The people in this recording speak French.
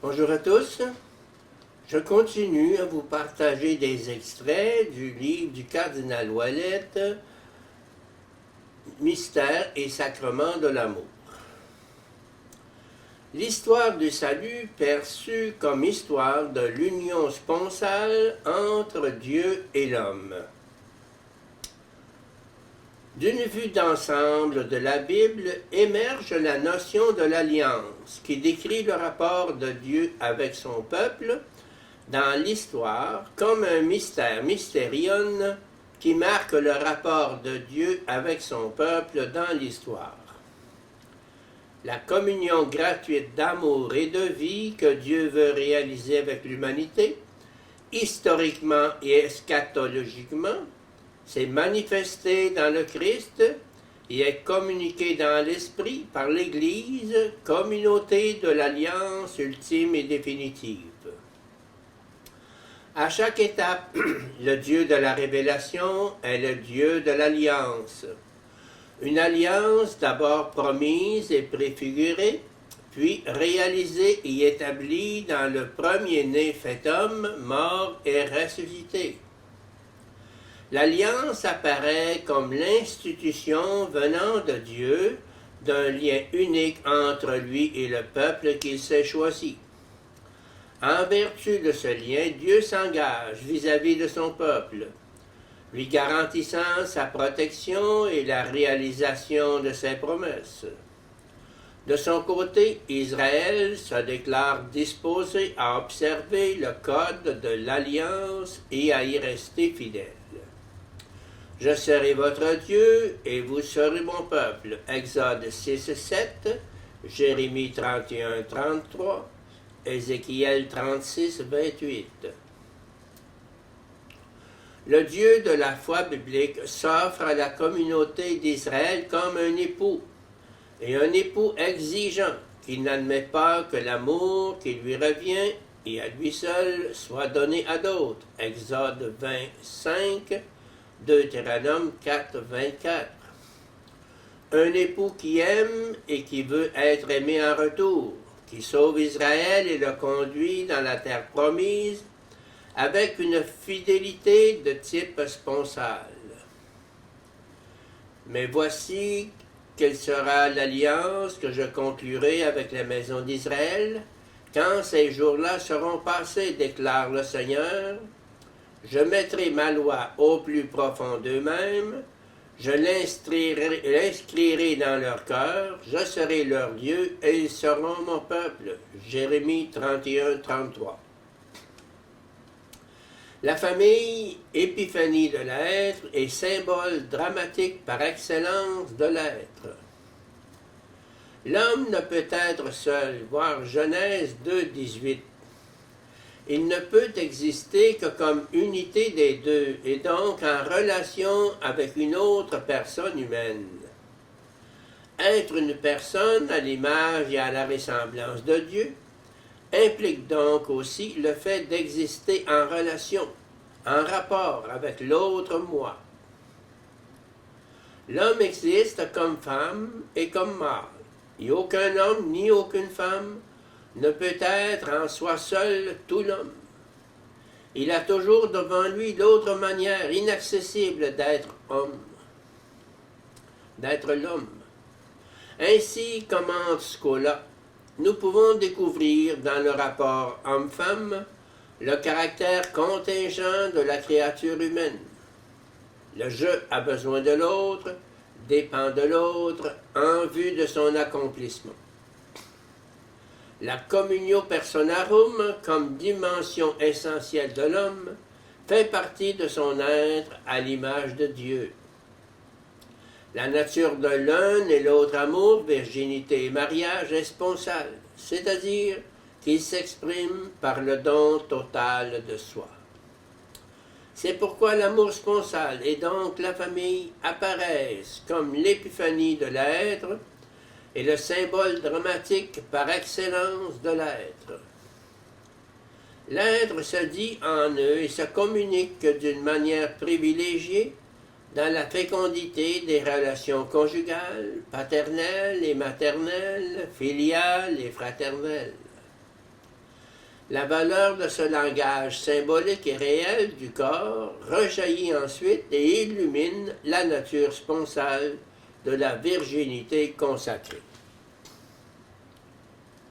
Bonjour à tous. Je continue à vous partager des extraits du livre du cardinal Ouellette, Mystère et sacrement de l'amour. L'histoire du salut perçue comme histoire de l'union sponsale entre Dieu et l'homme. D'une vue d'ensemble de la Bible émerge la notion de l'alliance qui décrit le rapport de Dieu avec son peuple dans l'histoire comme un mystère mysterion qui marque le rapport de Dieu avec son peuple dans l'histoire. La communion gratuite d'amour et de vie que Dieu veut réaliser avec l'humanité, historiquement et eschatologiquement, s'est manifesté dans le Christ et est communiqué dans l'Esprit par l'Église, communauté de l'alliance ultime et définitive. À chaque étape, le Dieu de la révélation est le Dieu de l'alliance. Une alliance d'abord promise et préfigurée, puis réalisée et établie dans le premier-né fait homme, mort et ressuscité. L'alliance apparaît comme l'institution venant de Dieu d'un lien unique entre lui et le peuple qu'il s'est choisi. En vertu de ce lien, Dieu s'engage vis-à-vis de son peuple, lui garantissant sa protection et la réalisation de ses promesses. De son côté, Israël se déclare disposé à observer le code de l'alliance et à y rester fidèle. Je serai votre Dieu et vous serez mon peuple. Exode 6:7, Jérémie 31:33, Ézéchiel 36:28. Le Dieu de la foi biblique s'offre à la communauté d'Israël comme un époux, et un époux exigeant qui n'admet pas que l'amour qui lui revient et à lui seul soit donné à d'autres. Exode 25, Deutéronome 4:24. Un époux qui aime et qui veut être aimé en retour, qui sauve Israël et le conduit dans la terre promise, avec une fidélité de type sponsal. Mais voici quelle sera l'alliance que je conclurai avec la maison d'Israël, quand ces jours-là seront passés, déclare le Seigneur. Je mettrai ma loi au plus profond d'eux-mêmes, je l'inscrirai dans leur cœur, je serai leur Dieu et ils seront mon peuple. Jérémie 31:33. La famille, épiphanie de l'être, est symbole dramatique par excellence de l'être. L'homme ne peut être seul, voir Genèse 2:18. Il ne peut exister que comme unité des deux, et donc en relation avec une autre personne humaine. Être une personne à l'image et à la ressemblance de Dieu implique donc aussi le fait d'exister en relation, en rapport avec l'autre moi. L'homme existe comme femme et comme mâle, et aucun homme ni aucune femme ne peut être en soi seul tout l'homme. Il a toujours devant lui l'autre manière inaccessible d'être homme, d'être l'homme. Ainsi, commente Scola, nous pouvons découvrir dans le rapport homme-femme le caractère contingent de la créature humaine. Le je a besoin de l'autre, dépend de l'autre, en vue de son accomplissement. La communio personarum, comme dimension essentielle de l'homme, fait partie de son être à l'image de Dieu. La nature de l'un et l'autre amour, virginité et mariage, est sponsale, c'est-à-dire qu'il s'exprime par le don total de soi. C'est pourquoi l'amour sponsal et donc la famille apparaissent comme l'épiphanie de l'être et le symbole dramatique par excellence de l'être. L'être se dit en eux et se communique d'une manière privilégiée dans la fécondité des relations conjugales, paternelles et maternelles, filiales et fraternelles. La valeur de ce langage symbolique et réel du corps rejaillit ensuite et illumine la nature sponsale de la virginité consacrée.